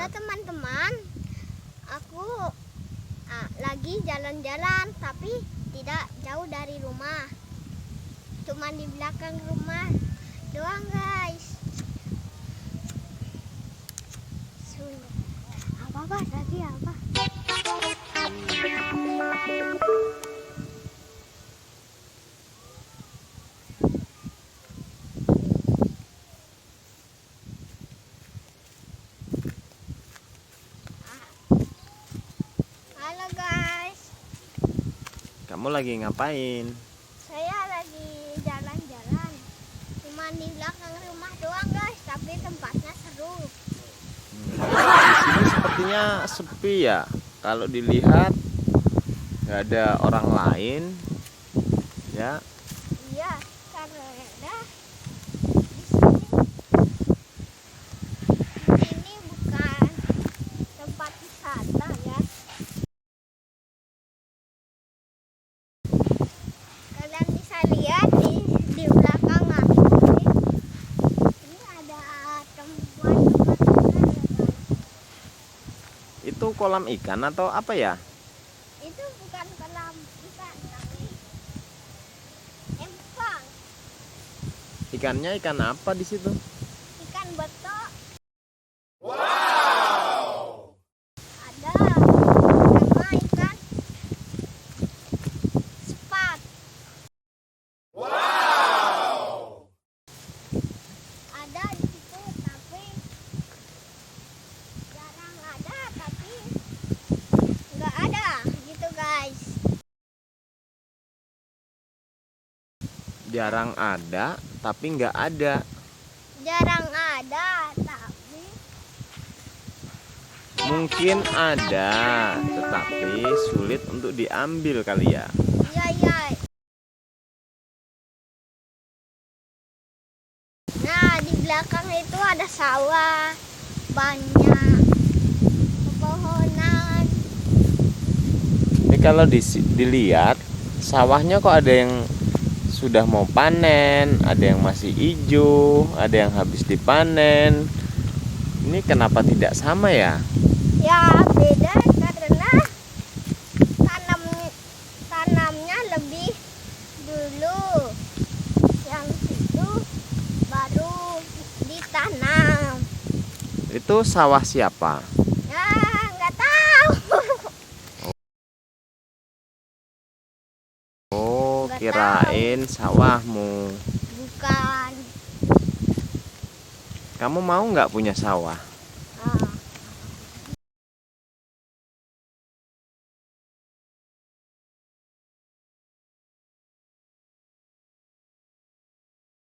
Halo teman-teman, aku lagi jalan-jalan tapi tidak jauh dari rumah. Cuma di belakang rumah doang guys. Apa tadi apa? Halo guys. Kamu lagi ngapain? Saya lagi jalan-jalan. Cuma di belakang rumah doang guys, tapi tempatnya seru. Ini sepertinya sepi ya. Kalau dilihat nggak ada orang lain, ya. Iya, karena di sini bukan tempat wisata ya. Kalian bisa lihat di belakang aku ini ada tempat wisata ya guys. Itu kolam ikan atau apa ya? Itu bukan kolam ikan tapi empang. Ikannya ikan apa di situ? Ikan betok. Ada sama ikan sepat. Ada di situ tapi jarang ada, tapi nggak ada gitu guys. Jarang ada, tapi nggak ada. Jarang ada tapi Mungkin ada, tetapi sulit untuk diambil kali ya. iya. Nah, di belakang itu ada sawah, banyak pepohonan. Ini kalau dilihat sawahnya kok ada yang sudah mau panen, ada yang masih hijau, ada yang habis dipanen. Ini kenapa tidak sama ya? Ya beda karena tanamnya lebih dulu, yang situ baru ditanam. Itu sawah siapa? Ya nggak tahu. Oh, Nggak kirain sawahmu. Bukan. Kamu mau nggak punya sawah?